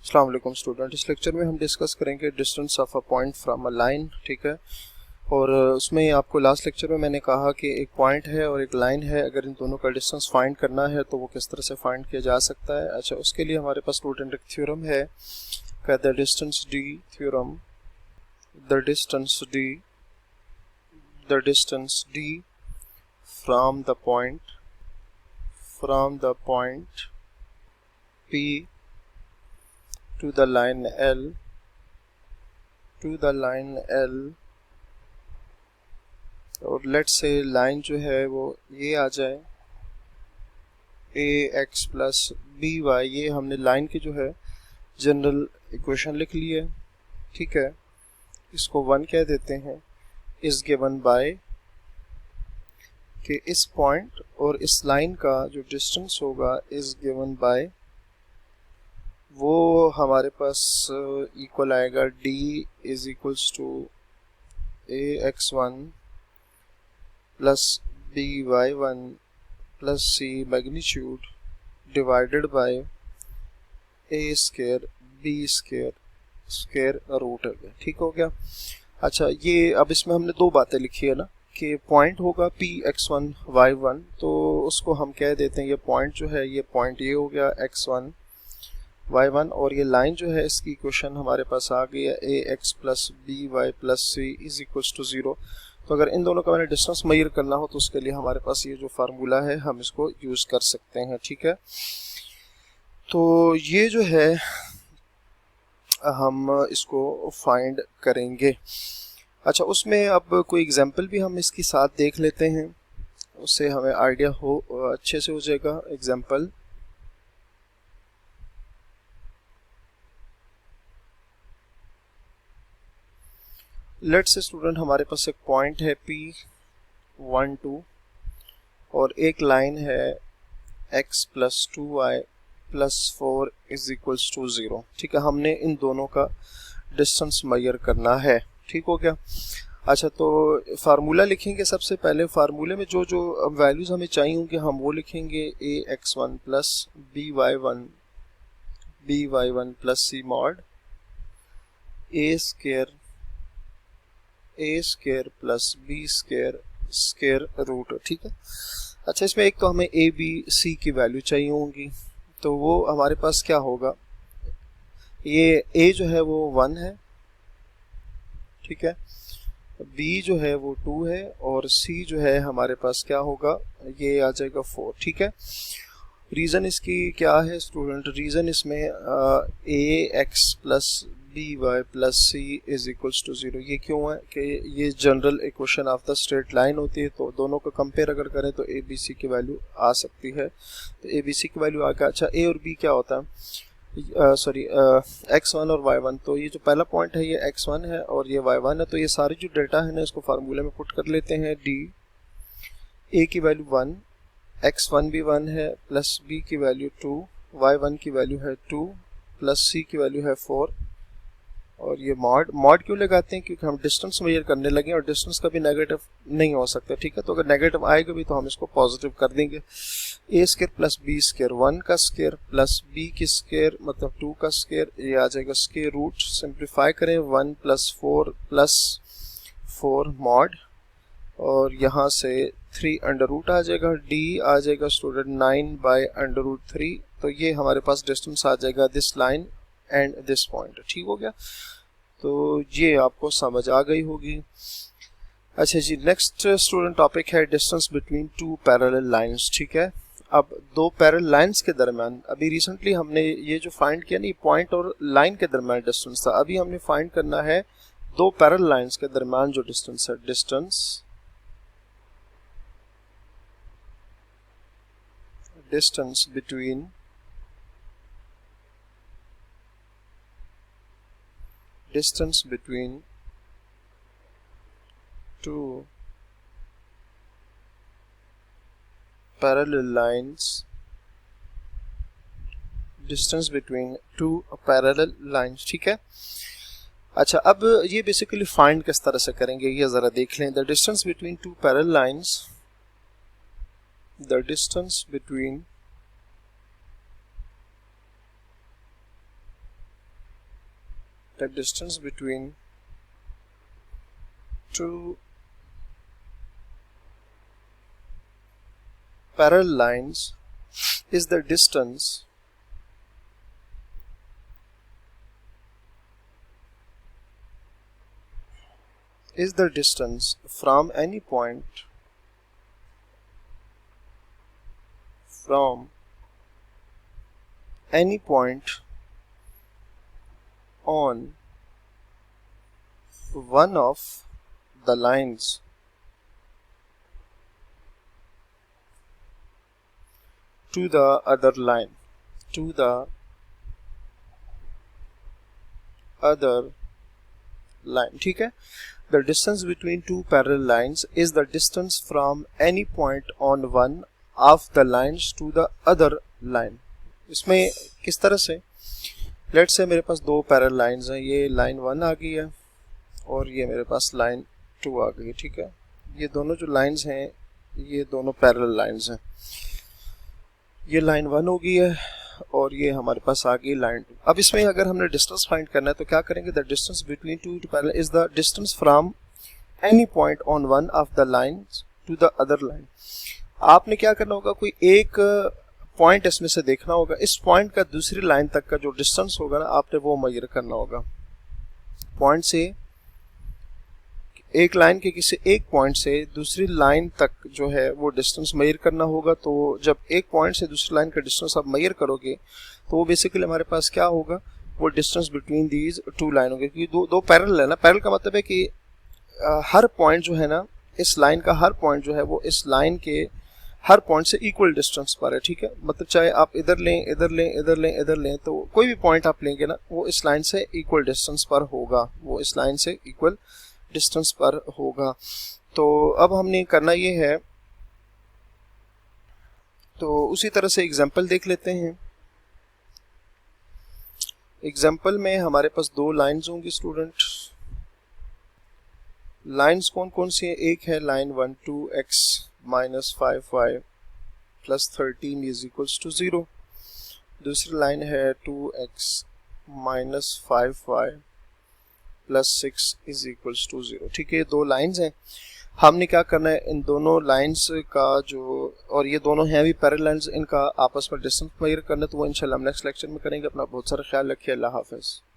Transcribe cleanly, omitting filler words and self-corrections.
अस्सलाम वालेकुम स्टूडेंट। इस लेक्चर में हम डिस्कस करेंगे distance of a point from a line. ठीक है, और उसमें आपको लास्ट लेक्चर में मैंने कहा कि एक पॉइंट है और एक लाइन है, अगर इन दोनों का डिस्टेंस फाइंड करना है तो वो किस तरह से फाइंड किया जा सकता है। अच्छा, उसके लिए हमारे पास स्टूडेंट एक थ्योरम है, the distance D theorem. The distance D from the point P to the line L और लेट्स से लाइन जो है वो ये आ जाए ax प्लस बी वाई। ये हमने लाइन की जो है जनरल इक्वेशन लिख ली है। ठीक है, इसको 1 कह देते हैं। इस गिवन बाय कि इस पॉइंट और इस लाइन का जो डिस्टेंस होगा इस गिवन बाय वो हमारे पास इक्वल आएगा d is equals to ax1 plus by1 plus c magnitude divided by a square b square root है। ठीक हो गया। अच्छा, ये अब इसमें हमने दो बातें लिखी है ना कि पॉइंट होगा p x1 y1, तो उसको हम कह देते हैं ये पॉइंट जो है ये पॉइंट ये हो गया x1 y1, और ये लाइन जो है इसकी इक्वेशन हमारे पास आ गई है ax plus b y plus c is equals to 0। तो अगर इन दोनों का मैंने डिस्टेंस मेजर करना हो तो उसके लिए हमारे पास ये जो फार्मूला है हम इसको यूज कर सकते हैं। ठीक है, तो ये जो है हम इसको फाइंड करेंगे। अच्छा, उसमें अब कोई एग्जांपल भी हम इसके साथ देख लेते हैं, उससे हमें आइडिया हो अच्छे से हो जाएगा। एग्जांपल, लेट्स से स्टूडेंट हमारे पास एक पॉइंट है P12 और एक लाइन है x plus 2y plus 4 is equals to 0। ठीक है, हमने इन दोनों का डिस्टेंस मेजर करना है। ठीक हो गया। अच्छा, तो फार्मूला लिखेंगे। सबसे पहले फार्मूले में जो जो वैल्यूज हमें चाहिए होंगे हम वो लिखेंगे। ax1 plus by1 plus c mod a square plus b square root. ठीक है। अच्छा, इसमें एक तो हमें ए बी सी की वैल्यू चाहिए होंगी, तो वो हमारे पास क्या होगा, ये ए जो है वो 1 है, ठीक है, बी जो है वो 2 है और सी जो है हमारे पास क्या होगा, ये आ जाएगा 4। ठीक है। रीज़न इसकी क्या है स्टूडेंट, रीज़न इसमें a x plus b y plus c is equals to 0। ये क्यों है कि ये general equation of the straight line होती है, तो दोनों का कंपेयर अगर करें तो ए बी सी की वैल्यू आ सकती है। तो ए बी सी की वैल्यू आ गया। अच्छा, ए और बी क्या होता है, सॉरी x1 और y1, तो ये जो पहला पॉइंट है ये x1 है और ये y1 है, तो ये सारी जो डेटा है ना इसको फार्मूले में पुट कर लेते हैं। डी ए की वैल्यू 1, x1 भी 1 है, प्लस b की वैल्यू 2, y1 की वैल्यू है 2, प्लस c की वैल्यू है 4, और ये मॉड क्यों लगाते हैं, क्योंकि हम डिस्टेंस मेजर करने लगे और डिस्टेंस कभी नेगेटिव नहीं हो सकता। ठीक है, तो अगर नेगेटिव आएगा भी तो हम इसको पॉजिटिव कर देंगे। ए स्क्वायर प्लस बी स्क्वायर, 1 का स्क्वायर प्लस बी की स्क्वायर मतलब 2 का स्क्वायर, ये आ जाएगा स्क्वायर रूट। सिंप्लीफाई करें, 1 प्लस 4 मॉड, और यहाँ से 3 अंडर रूट आ जाएगा। डी आ जाएगा स्टूडेंट 9 बाय अंडर रूट 3। तो ये हमारे पास डिस्टेंस आ जाएगा this line and this point. ठीक हो गया, तो ये आपको समझ आ गई होगी। अच्छा जी, नेक्स्ट स्टूडेंट टॉपिक है distance between two parallel lines. ठीक है, अब दो पैरेलल लाइंस के दरमियान, अभी रिसेंटली हमने ये जो फाइंड किया नहीं पॉइंट और लाइन के दरमियान डिस्टेंस था, अभी हमने फाइंड करना है दो पैरेलल लाइंस के दरमियान जो डिस्टेंस है। Distance between two parallel lines, distance between two parallel lines. ठीक है। अच्छा, अब ये बेसिकली फाइंड किस तरह से करेंगे ये जरा देख लें। The distance between two parallel lines, the distance between the distance between two parallel lines is the distance from any point on one of the lines to the other line, ठीक है। The distance between two parallel lines is the distance from any point on one of the lines to the other line। इसमें किस तरह से, let's say मेरे पास दो parallel lines हैं, ये लाइन 1 आ गई है और ये मेरे पास लाइन 2 आ गई है, ठीक है। ये दोनों जो लाइंस हैं ये दोनों पैरेलल लाइंस हैं, ये लाइन 1 हो गई है और ये हमारे पास आ गई लाइन 2। अब इसमें अगर हमने डिस्टेंस फाइंड करना है तो क्या करेंगे, the distance between two parallel is the distance from any point on one of the lines to the other line. आपने क्या करना होगा, कोई एक पॉइंट इसमें से देखना होगा, इस पॉइंट का दूसरी लाइन तक का जो डिस्टेंस होगा ना आपने वो मेजर करना होगा। पॉइंट से एक लाइन के किसी एक पॉइंट से दूसरी लाइन तक जो है वो डिस्टेंस मेजर करना होगा। तो जब एक पॉइंट से दूसरी लाइन का डिस्टेंस आप मेजर करोगे तो वो बेसिकली हमारे पास क्या होगा, वो distance between these two line होगा, क्योंकि दो पैरेलल है ना। पैरेलल का मतलब है कि हर पॉइंट जो है ना, इस लाइन का हर पॉइंट जो है वो इस लाइन के हर पॉइंट से इक्वल डिस्टेंस पर है, ठीक है। मतलब चाहे आप इधर लें, इधर लें, इधर लें, इधर लें, तो कोई भी पॉइंट आप लेंगे ना वो इस लाइन से इक्वल डिस्टेंस पर होगा, वो इस लाइन से इक्वल डिस्टेंस पर होगा। तो अब हमने करना ये है, तो उसी तरह से एग्जांपल देख लेते हैं। एग्जांपल में हमारे पास दो लाइंस होंगी स्टूडेंट। लाइंस कौन कौन सी हैं, एक है line 1 2x minus 5y plus 13 is equals to 0, दूसरी लाइन है 2x minus 5y plus 6 is equals to 0, ठीक है। दो लाइंस हैं, हमने क्या करना है, इन दोनों लाइंस का जो, और ये दोनों हैं भी पैरेलल लाइंस, इनका आपस में डिस्टेंस मेजर करना है। तो वो इंशाल्लाह हम नेक्स्ट लेक्चर में करेंगे। अपना बहुत सारा ख्याल रखिए। अल्लाह हाफिज़।